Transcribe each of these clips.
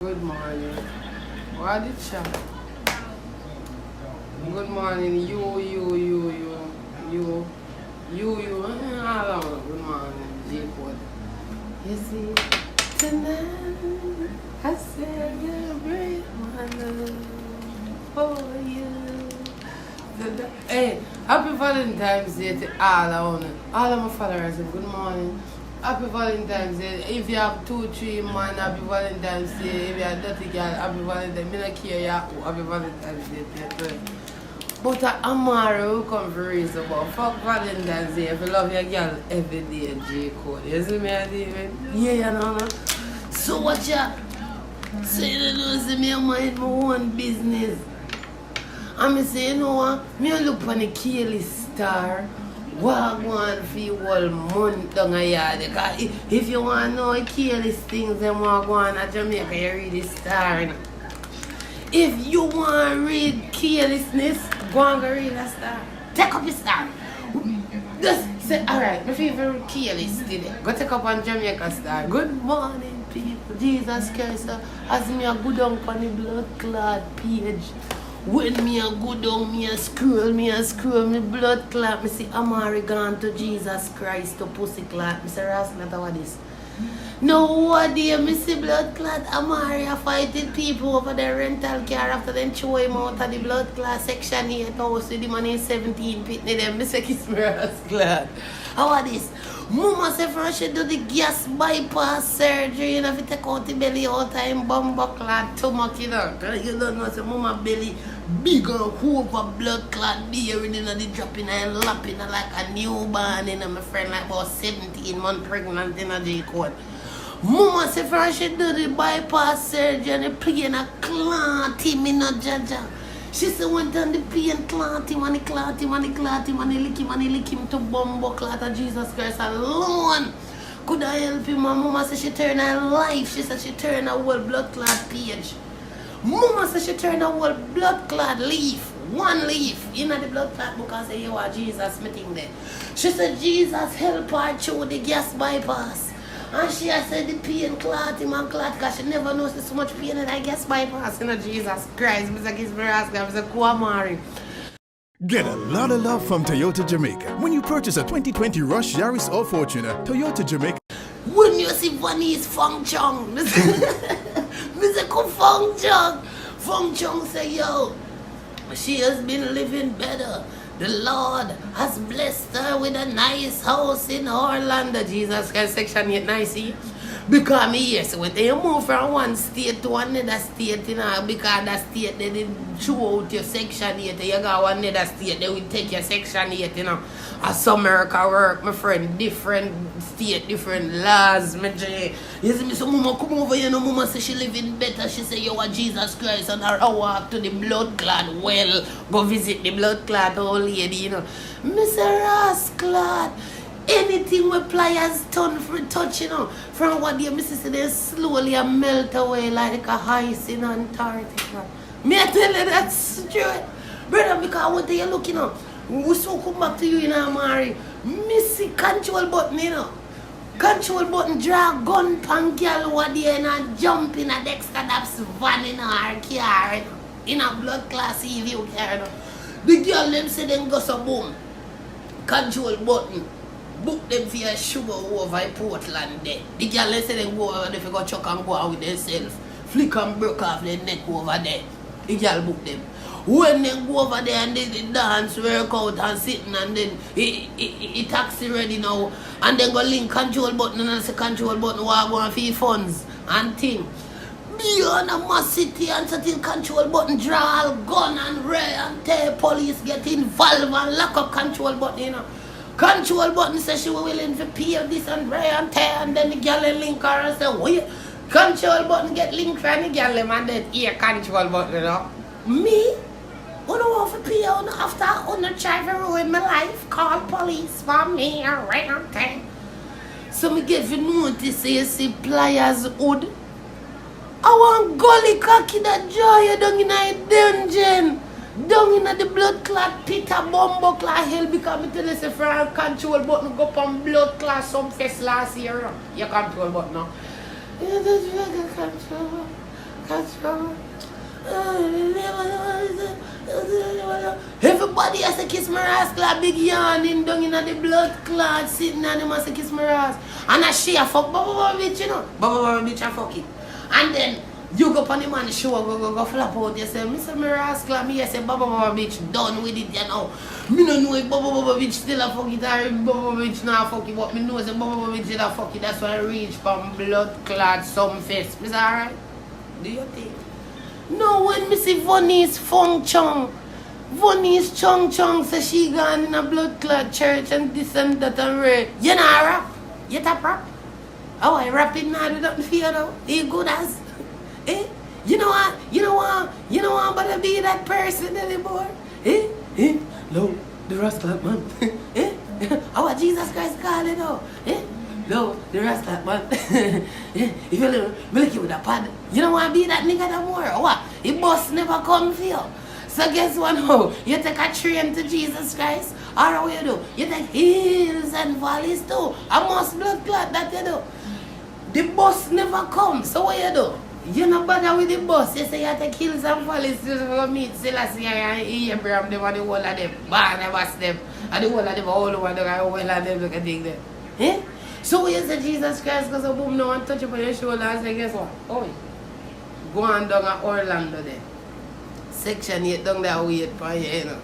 Good morning. What did you? Good morning. You. Hello. Good morning, Jacob. You see, tonight I celebrate my love for you. Hey, happy Valentine's Day to all of my followers. Good morning. Happy Valentine's Day. If you have 2, 3 man, happy Valentine's Day. If you are dirty girl, happy Valentine's Day. I don't care you, happy Valentine's Day to you. But Amara will come for reason about fuck Valentine's Day. If you love your girl every day, J. Cole. You see me, David? Yeah, you know. So what you? So you don't see me mind my own business. And I say, you know what? Me look on the Kaylee Star. Walk one for you all month down a yard. Because if you want to know Kaylee things, then walk one at Jamaica, you read the Star. If you want to read carelessness, go and go read a Star. Take up a Star. Just say, alright, my favorite careless today. Go take up on Jamaica Star. Good morning, people. Jesus Christ, as me a go down on the blood clot page. When me a go down, me a scroll, me blood clot. Me see Amari gone to Jesus Christ to pussy clot. Me say, Rasnata, what this? No, what day me see blood clot Amari a fighting people over the rental car after them throw him out of the blood clot section 8 house with the money 17 pitney them. Me say kiss me ass clot. How are this? Mama say for she do the gas bypass surgery, you know, if you take out the belly all time bumbo clot stomach, you know. Cause you don't know say mama belly big and over blood clot there in the dropping and lapping like a newborn, you know, my friend like about 17 months pregnant in a J code. Mama say for she do the bypass surgery and the pain a clot him in a jaja. She said went on the pain clot him and the clot him and the clot him and the lick him to bumbo clot of Jesus Christ alone. Could I help him? And Mama said she turned her life. She said she turned a whole blood clot page. Mama said she turned a whole blood clot leaf. One leaf in the blood clot because say you are Jesus meeting there. She said Jesus help her through the gas bypass. And she has said the pain clot him and clot because she never knows so much pain and I guess bypass. You know, Jesus Christ. Mr. Kisberaska, Mr. Kuamari. Get a lot of love from Toyota Jamaica. When you purchase a 2020 Rush, Yaris or Fortuner, Toyota Jamaica. When you see Vanny's Fong Chong, Mr. Fong Chong. Fong Chong say, yo, she has been living better. The Lord has blessed her with a nice house in Orlando. Jesus Christ, section 8, nice, see? Because me here, so when they move from one state to another state, you know, because that state, they didn't throw out your section 8, you go another state, they will take your section 8, you know. As some America work, my friend, different state, different laws, my J. You see me, so mama come over, you know, mama say she living better, she say, you are Jesus Christ, and I walk to the blood clot well, go visit the blood clot old lady, you know. Mr. Rasclot. Anything with pliers turn for touch, you know. From what you miss they slowly melt away like a ice in Antarctica. Me I tell you that's straight. Brother, because what you look, you know. We so come back to you, you know, Mary. Missy control button, you know. Control button, draw gun pan girl what you and jump in a Dexter Daps van in her car, you know. In a blood class EV car, you know. The girl them say then go so boom. Control button. Book them for your sugar over in Portland there. The girl they say they go over there, if you go chuck and go out with themselves. Flick and broke off their neck over there. The girl book them. When they go over there and they dance, work out and sitting and then it taxi ready now. And then go link control button and say control button walk on for your funds and thing. Beyond a mass city and certain control button draw gun and ray and tell police get involved and lock up control button, you know. Control button says she was willing to pay this and ray and tear and then the girl link her and say, wait. Control button get linked from the girl and then ear control button, you know. Me? I don't want to pay on after I try to ruin my life. Call police for me and ray and tear. So me get to notice you see pliers hood. I want gully cocky that joy down in a dungeon. Down in the blood clot pit a bumbo clot hell because me tell you say for a control button go up on blood clot some fest last year. Your control button now. You just control. Everybody has to kiss my ass, like big yawning down in the blood clot, sitting and them has to kiss my ass. And I she a fuck Baba bitch, you know. Baba bitch a fuck it. And then you go on the man show, go flap out. You say, Mr. Mirascla, me I say, Baba bitch, done with it, you know. Me no know if Baba bitch still a fuck it or if Baba bitch not fuck it, but me know if Baba bitch still a fuck it. That's why I reach from blood clot some fest. Is that alright? Do you think? No, when me see Vonnie's Fong Chong, Vonnie's Chong Chong say she gone in a blood clot church and this and that and red. You know rap? You tap rap? Oh, I rap it now, do not fear though. He good as. Eh? You know what? I'm gonna be that person anymore. Eh? No, the rascal man. Eh? How Jesus Christ call it though? Eh? No, the rascal man. Eh? If you look you with a pad, you don't want to be that nigga no more. Or what? The bus never come for you. So guess what now? You take a train to Jesus Christ. Or what you do? You take hills and valleys too. I must blood clot that you do. The bus never comes. So what you do? You not bother with the bus. You say you take hills and valleys to meet Selassie and Abraham, them and the whole of them. Barnabas them. And the whole of them all over the whole of them look at them. Eh? So when you say Jesus Christ goes a boom now and touch up on your shoulder and say, guess what? Oh, go on down at Orlando there. Section 8 down there wait for you, you know.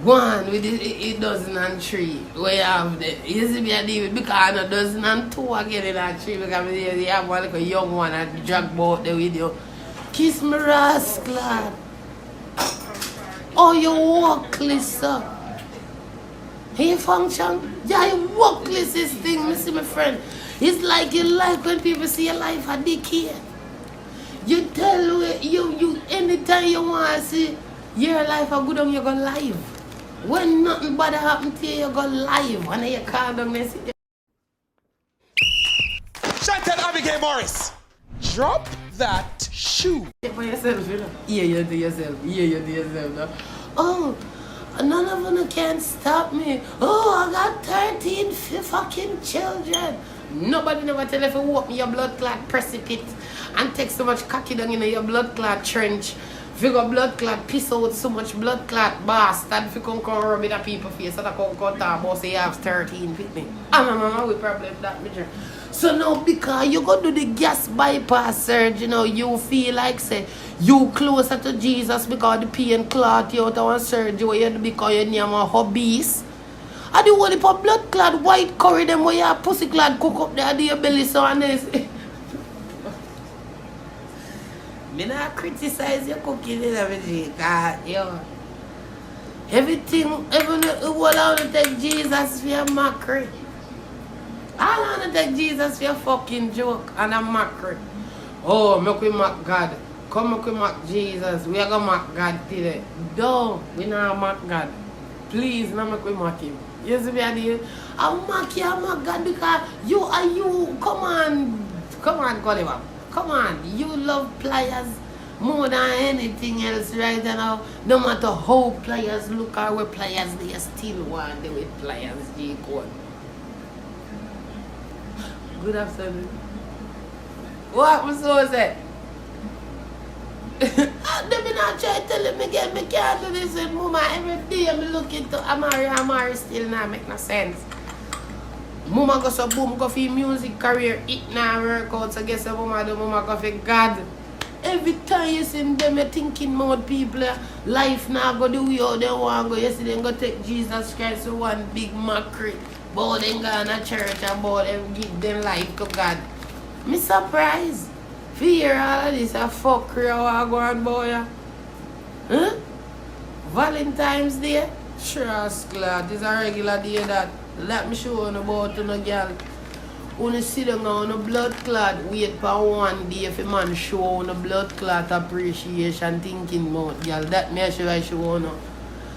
Go on with it dozen and three. Where you have there. You see me a deal with because a dozen and two again in that tree because you have one like a young one and drag boat there with you. Kiss me rascal. Oh, you walk, Lisa. Hey, function? Yeah, you walk this thing, me see my friend. It's like you like when people see your life a decay. You tell you anytime you want to see your life a good on you go live. When nothing bad happen to you, you go live. And then you call them and see. Chantel Abigail Morris, drop that shoe. For yourself, you know. Yeah, you do yourself. Yeah, you do yourself. No? Oh. None of them can stop me. Oh, I got 13 fucking children. Nobody never tell you if you walk me your blood clot precipice and take so much cocky down in your blood clot trench. If you got blood clot piss out so much blood clot bastard if you come rub it at people's face and I come talk about say you have 13 with me. I'm with problem that major. So now because you go do the gas bypass surgery, you know, you feel like say you closer to Jesus because the pain clot you out of surgery where you do because your name are obese. And the only for blood clot white curry them where your pussy clot cook up there do your belly so and this. Me not criticize your cooking and everything, God, yo. Everything, even all I want to take Jesus for your mockery. I want to take Jesus for your fucking joke and a mockery. Oh, make we mock God. Come make we mock Jesus. We are going to mock God today. No, we not mock God. Please, not make we mock him. You see me, I do? I mock you, I mock God because you are you. Come on, Gulliver. Come on, you love players more than anything else right now. No matter how players look or where players, they still want to with players, G Code. Good afternoon. What was so say? Let me not try to tell him again, me can't do this with Mama every day. I'm looking to Amari still not make no sense. Mama go so boom go for music career, it now work out. So guess what Mama go for God. Every time you see them you're thinking about people, life now go the way how they want to go. You see them go take Jesus Christ to one big mockery. But them go to church and about them give them life to God. Me surprised. For hear all of this a fuckery I go on boy. Huh? Valentine's Day? Sure, glad it's a regular day that. Let me show you about no girl. When you sit down on a blood clot, wait for one day if a man show on a blood clot appreciation thinking about girl. That me I show you.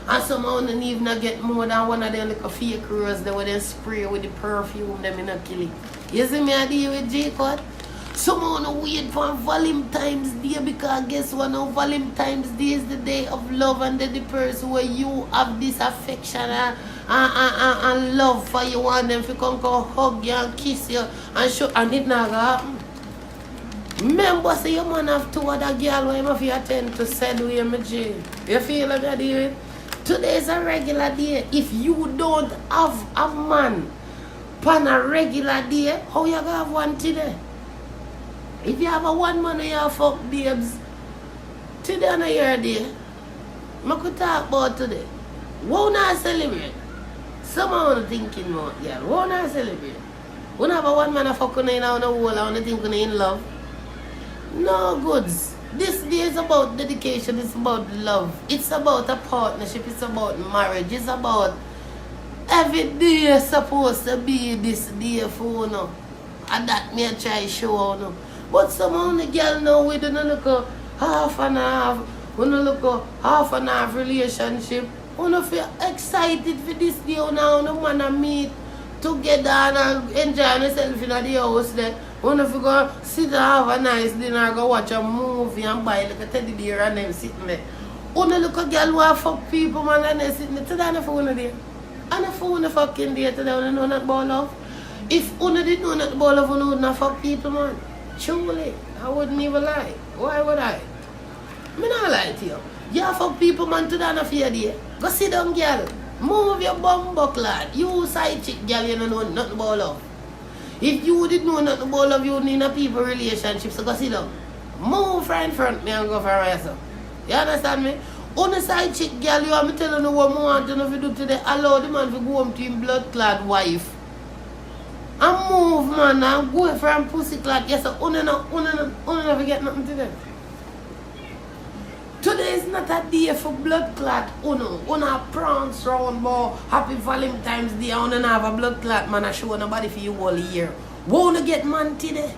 And somehow don't even get more than one of them like a fake rose they would then spray with the perfume them in a kill it. You see me I deal with Jacob? Someone no wait for Valentine's Day because guess what now Valentine's Day is the day of love and the person where you have this affection and love for you and them to come hug you and kiss you and show and it not gonna happen. Remember, say your man have two other girl when if you attend to said way my jail. You feel like that, David? Today is a regular day. If you don't have a man on a regular day, how you gonna have one today? If you have a one man and you fuck babes, today on your day, I could talk about today. Why not celebrate? Someone thinking about, yeah, why not celebrate? When have a one man a fuck in the whole, I want to think in love. No goods. This day is about dedication, it's about love. It's about a partnership, it's about marriage, it's about every day is supposed to be this day for you. And that me I try to show you. But some of the girl now we don't look at half and half, we don't look at half and half relationship. We don't feel excited for this day now, no man and meet together and enjoy yourself in the house there. When if you go sit and have a nice dinner, go watch a movie and buy like a teddy bear and them sitting there. When you look at girl who have fuck people, man, and they sitting there, today on the phone there. And the phone the fucking day today, when you know not about love. If you didn't know not about love, you wouldn't fuck people, man. Truly, I wouldn't even lie. Why would I? Me not lie to you. You fuck people, man, today on a fair day. Go sit down, girl. Move your bum buck, lad. You side chick, girl, you don't know nothing about love. If you didn't know nothing about love, you need a people relationship, so go sit down. Move right in front me and go for a rest. You understand me? On the side chick, girl, you want me telling you what I want you to do today. Allow the man to go home to his blood-clad wife. And move, man, and go from pussy-clad. Yes, so never get nothing to them. Today is not a day for blood-clad. Una prance round about Happy Valentine's Day. Una have a blood-clad man. I show nobody for you all year. Wanna get man today?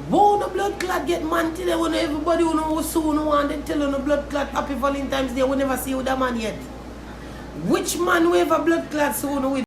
Wanna blood-clad get man today? When everybody who know soon want to tell you no blood-clad Happy Valentine's Day. We never see you that man yet. Which man will have a blood-clad soon with?